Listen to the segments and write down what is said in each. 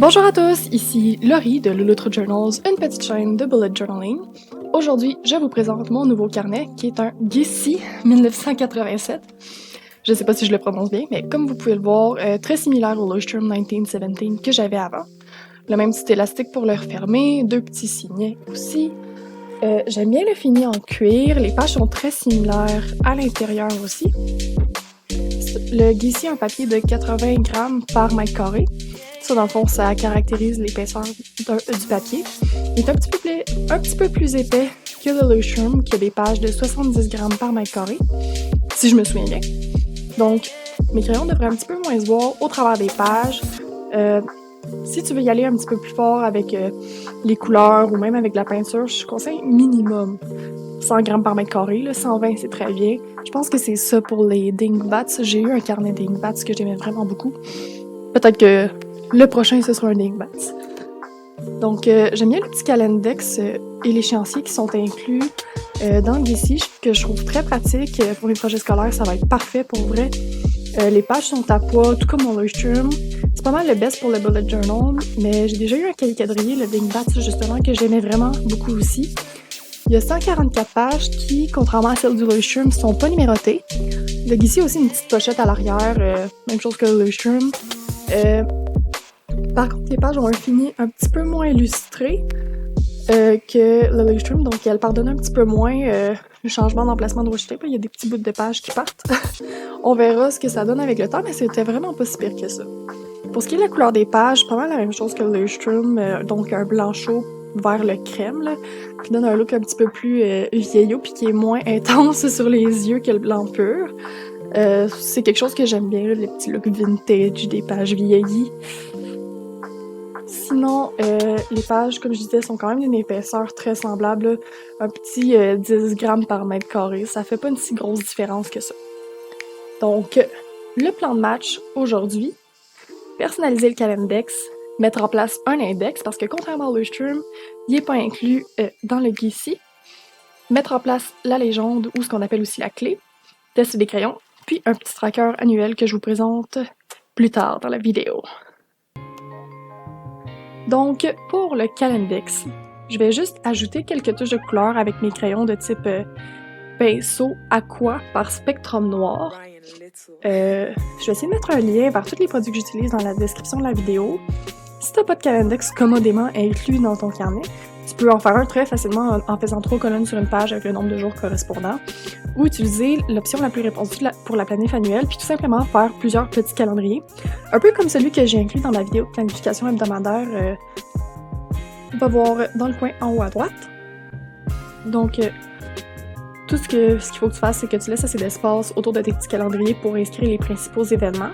Bonjour à tous, ici Laurie de Lulutre Journals, une petite chaîne de bullet journaling. Aujourd'hui, je vous présente mon nouveau carnet qui est un Gissy 1987. Je sais pas si je le prononce bien, mais comme vous pouvez le voir, très similaire au Leuchtturm 1917 que j'avais avant. Le même petit élastique pour le refermer, deux petits signets aussi. J'aime bien le fini en cuir, les pages sont très similaires à l'intérieur aussi. Le Gissy a un papier de 80 grammes par mètre carré. Ça, dans le fond, ça caractérise l'épaisseur du papier. Il est un petit peu plus épais que le Leuchtturm, qui a des pages de 70 grammes par mètre carré, si je me souviens bien. Donc, mes crayons devraient un petit peu moins se voir au travers des pages. Si tu veux y aller un petit peu plus fort avec les couleurs ou même avec la peinture, je conseille minimum 100 grammes par mètre carré. Là, 120, c'est très bien. Je pense que c'est ça pour les Dingbats. J'ai eu un carnet Dingbats que j'aimais vraiment beaucoup. Peut-être que le prochain, ce sera un Dingbats. Donc, j'aime bien le petit calendex et l'échéancier qui sont inclus dans le Gissy, que je trouve très pratique pour les projets scolaires. Ça va être parfait pour vrai. Les pages sont à poids, tout comme mon Leuchtturm. C'est pas mal le best pour le bullet journal, mais j'ai déjà eu un calicadrier, le Dingbats, justement, que j'aimais vraiment beaucoup aussi. Il y a 144 pages qui, contrairement à celles du Leuchtturm, sont pas numérotées. Le Gissy a aussi une petite pochette à l'arrière, même chose que le Leuchtturm. Par contre, les pages ont un fini un petit peu moins illustré que le Leuchtturm, donc elles pardonnent un petit peu moins le changement d'emplacement de washi tape. Il y a des petits bouts de pages qui partent. On verra ce que ça donne avec le temps, mais c'était vraiment pas si pire que ça. Pour ce qui est de la couleur des pages, pas mal la même chose que le Leuchtturm, donc un blanc chaud vers le crème, là, qui donne un look un petit peu plus vieillot puis qui est moins intense sur les yeux que le blanc pur. C'est quelque chose que j'aime bien, là, les petits looks vintage des pages vieillies. Sinon, les pages, comme je disais, sont quand même d'une épaisseur très semblable, là. Un petit 10 grammes par mètre carré. Ça fait pas une si grosse différence que ça. Donc, le plan de match aujourd'hui, personnaliser le calendex, mettre en place un index, parce que contrairement au Leuchtturm, il n'est pas inclus dans le Gissy. Mettre en place la légende, ou ce qu'on appelle aussi la clé, tester des crayons, puis un petit tracker annuel que je vous présente plus tard dans la vidéo. Donc, pour le calendex, je vais juste ajouter quelques touches de couleur avec mes crayons de type pinceau aqua par spectrum noir. Je vais essayer de mettre un lien vers tous les produits que j'utilise dans la description de la vidéo. Si t'as pas de calendex commodément inclus dans ton carnet, tu peux en faire un très facilement en faisant 3 colonnes sur une page avec le nombre de jours correspondant, ou utiliser l'option la plus répandue pour la planif annuelle, puis tout simplement faire plusieurs petits calendriers. Un peu comme celui que j'ai inclus dans la vidéo de planification hebdomadaire. On va voir dans le coin en haut à droite. Donc, tout ce qu'il faut que tu fasses, c'est que tu laisses assez d'espace autour de tes petits calendriers pour inscrire les principaux événements.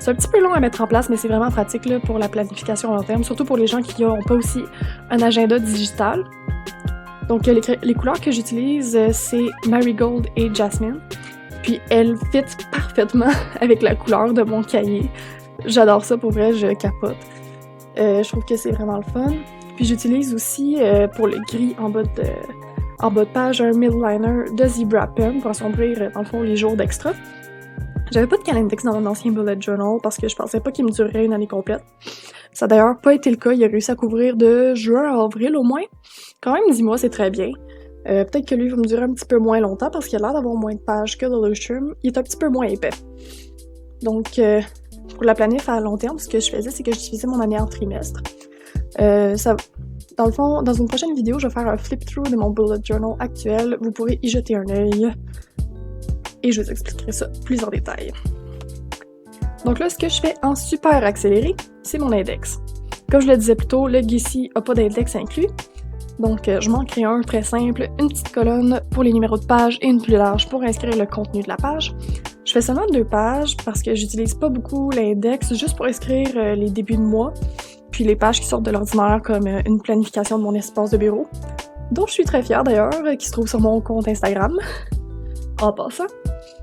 C'est un petit peu long à mettre en place, mais c'est vraiment pratique là, pour la planification à long terme, surtout pour les gens qui n'ont pas aussi un agenda digital. Donc, les couleurs que j'utilise, c'est Marigold et Jasmine. Puis, elles fit parfaitement avec la couleur de mon cahier. J'adore ça, pour vrai, je capote. Je trouve que c'est vraiment le fun. Puis, j'utilise aussi, pour le gris en bas de page, un midliner de Zebra Pen pour assombrir, dans le fond, les jours d'extra. J'avais pas de calendex dans mon ancien bullet journal parce que je pensais pas qu'il me durerait une année complète. Ça a d'ailleurs pas été le cas, il a réussi à couvrir de juin à avril au moins. Quand même 10 mois, c'est très bien. Peut-être que lui va me durer un petit peu moins longtemps parce qu'il a l'air d'avoir moins de pages que le Leuchtturm. Il est un petit peu moins épais. Donc, pour la planif à long terme, ce que je faisais, c'est que je divisais mon année en trimestres. Dans le fond, dans une prochaine vidéo, je vais faire un flip-through de mon bullet journal actuel. Vous pourrez y jeter un œil. Et je vous expliquerai ça plus en détail. Donc là, ce que je fais en super accéléré, c'est mon index. Comme je le disais plus tôt, le Gissy n'a pas d'index inclus. Donc, je m'en crée un très simple, une petite colonne pour les numéros de page et une plus large pour inscrire le contenu de la page. Je fais seulement 2 pages parce que j'utilise pas beaucoup l'index, juste pour inscrire les débuts de mois, puis les pages qui sortent de l'ordinaire comme une planification de mon espace de bureau, dont je suis très fière d'ailleurs, qui se trouve sur mon compte Instagram, en passant,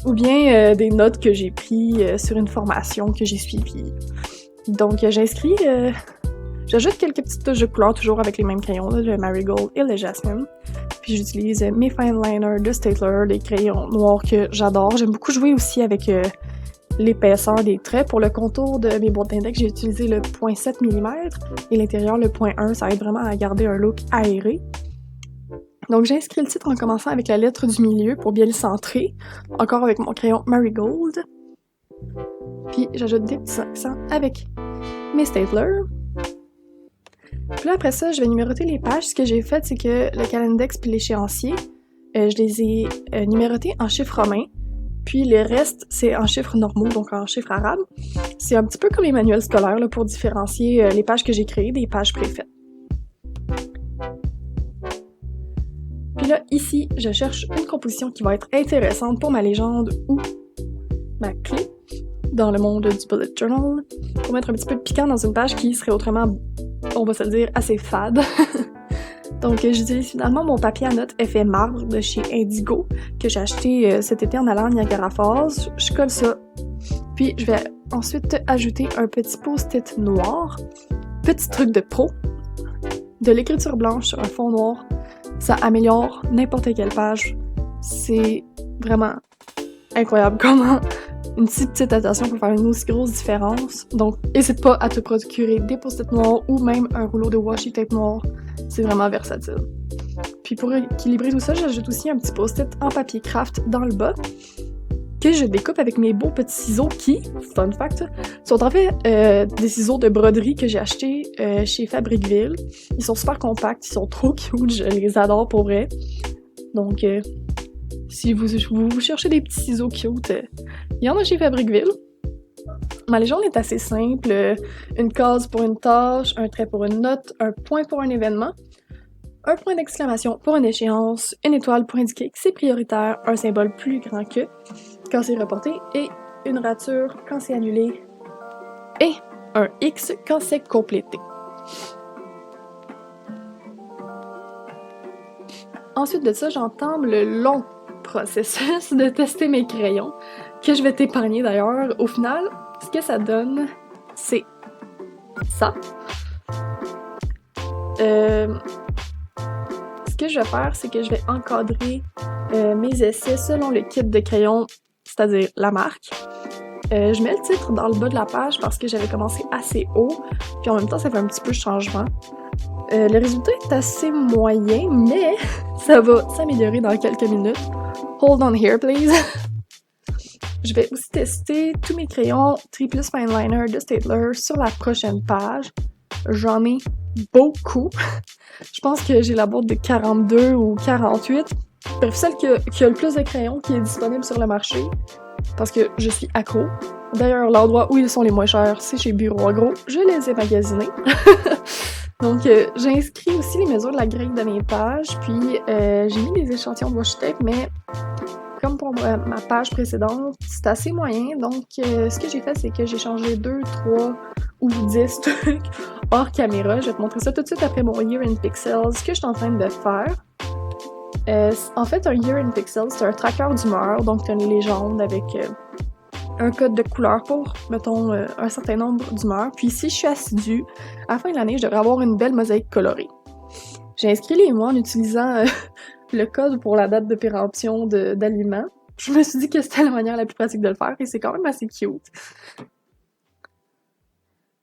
ou bien des notes que j'ai prises sur une formation que j'ai suivie. Donc j'ajoute quelques petites touches de couleur, toujours avec les mêmes crayons, là, le Marigold et le Jasmine. Puis j'utilise mes fine liners de Staedtler, des crayons noirs que j'adore. J'aime beaucoup jouer aussi avec l'épaisseur des traits. Pour le contour de mes boîtes d'index, j'ai utilisé le 0.7 mm et l'intérieur le 0.1. Ça aide vraiment à garder un look aéré. Donc j'ai inscrit le titre en commençant avec la lettre du milieu pour bien le centrer, encore avec mon crayon Marigold. Puis j'ajoute des petits accents avec mes staplers. Puis là, après ça, je vais numéroter les pages. Ce que j'ai fait, c'est que le calendex puis l'échéancier, je les ai numérotés en chiffres romains. Puis le reste, c'est en chiffres normaux, donc en chiffres arabes. C'est un petit peu comme les manuels scolaires là, pour différencier les pages que j'ai créées des pages préfaites. Puis là, ici, je cherche une composition qui va être intéressante pour ma légende ou ma clé dans le monde du bullet journal, pour mettre un petit peu de piquant dans une page qui serait autrement, on va se le dire, assez fade. Donc j'utilise finalement mon papier à notes effet marbre de chez Indigo, que j'ai acheté cet été en allant à Niagara Falls. Je colle ça, puis je vais ensuite ajouter un petit post-it noir. Petit truc de pro, de l'écriture blanche sur un fond noir, ça améliore n'importe quelle page. C'est vraiment incroyable comment une si petite attention peut faire une aussi grosse différence. Donc, n'hésite pas à te procurer des post-it noirs ou même un rouleau de washi tape noir. C'est vraiment versatile. Puis pour équilibrer tout ça, j'ajoute aussi un petit post-it en papier craft dans le bas que je découpe avec mes beaux petits ciseaux qui, fun fact, sont en fait des ciseaux de broderie que j'ai achetés chez Fabricville. Ils sont super compacts, ils sont trop cute, je les adore pour vrai. Donc, si vous cherchez des petits ciseaux cute, il y en a chez Fabricville. Ma légende est assez simple. Une case pour une tâche, un trait pour une note, un point pour un événement, un point d'exclamation pour une échéance, une étoile pour indiquer que c'est prioritaire, un symbole plus grand que quand c'est reporté, et une rature quand c'est annulé, et un X quand c'est complété. Ensuite de ça, j'entame le long processus de tester mes crayons, que je vais t'épargner d'ailleurs. Au final, ce que ça donne, c'est ça. Ce que je vais faire, c'est que je vais encadrer mes essais selon le kit de crayons, c'est-à-dire la marque. Je mets le titre dans le bas de la page parce que j'avais commencé assez haut, puis en même temps, ça fait un petit peu de changement. Le résultat est assez moyen, mais ça va s'améliorer dans quelques minutes. Hold on here, please. Je vais aussi tester tous mes crayons Triplus Fineliner de Staedtler sur la prochaine page. J'en ai beaucoup. Je pense que j'ai la boîte de 42 ou 48. Bref, celle qui a le plus de crayons qui est disponible sur le marché, parce que je suis accro. D'ailleurs, l'endroit où ils sont les moins chers, c'est chez Bureau Agro. Je les ai magasinés. Donc, j'ai inscrit aussi les mesures de la grille de mes pages, puis j'ai mis des échantillons de washi tape, mais comme pour ma page précédente, c'est assez moyen. Donc, ce que j'ai fait, c'est que j'ai changé 2, 3 ou 10 trucs hors caméra. Je vais te montrer ça tout de suite après mon Year in Pixels, ce que je suis en train de faire. En fait, un Year in Pixels, c'est un tracker d'humeur, donc t'as une légende avec un code de couleur pour, mettons, un certain nombre d'humeurs. Puis si je suis assidue, à la fin de l'année, je devrais avoir une belle mosaïque colorée. J'ai inscrit les mois en utilisant le code pour la date de péremption d'aliments. Je me suis dit que c'était la manière la plus pratique de le faire et c'est quand même assez cute.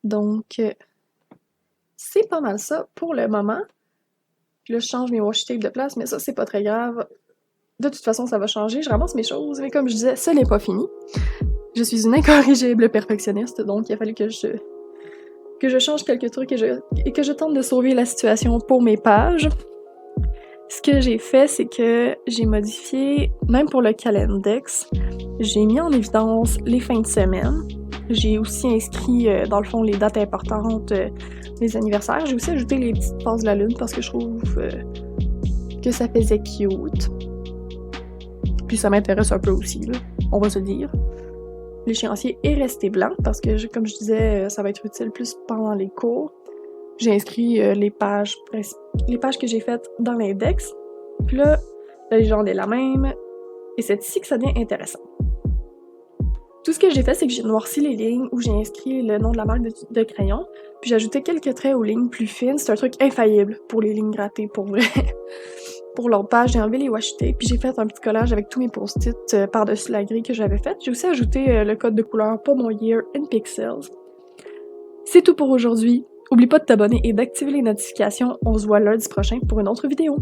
Donc, c'est pas mal ça pour le moment. Puis là, je change mes washi tape de place, mais ça, c'est pas très grave. De toute façon, ça va changer. Je ramasse mes choses, mais comme je disais, ça n'est pas fini. Je suis une incorrigible perfectionniste, donc il a fallu que je change quelques trucs et que je tente de sauver la situation pour mes pages. Ce que j'ai fait, c'est que j'ai modifié, même pour le calendex, j'ai mis en évidence les fins de semaine. J'ai aussi inscrit, dans le fond, les dates importantes, les anniversaires. J'ai aussi ajouté les petites phases de la lune parce que je trouve que ça faisait cute. Puis ça m'intéresse un peu aussi, là, on va se dire. L'échéancier est resté blanc parce que, comme je disais, ça va être utile plus pendant les cours. J'ai inscrit les pages que j'ai faites dans l'index. Puis là, la légende est la même. Et c'est ici que ça devient intéressant. Tout ce que j'ai fait, c'est que j'ai noirci les lignes où j'ai inscrit le nom de la marque de crayon. Puis j'ai ajouté quelques traits aux lignes plus fines. C'est un truc infaillible pour les lignes grattées, pour vrai. Pour l'autre page, j'ai enlevé les washi tape, puis j'ai fait un petit collage avec tous mes post-it par-dessus la grille que j'avais faite. J'ai aussi ajouté le code de couleur pour mon Year in Pixels. C'est tout pour aujourd'hui. Oublie pas de t'abonner et d'activer les notifications. On se voit lundi prochain pour une autre vidéo.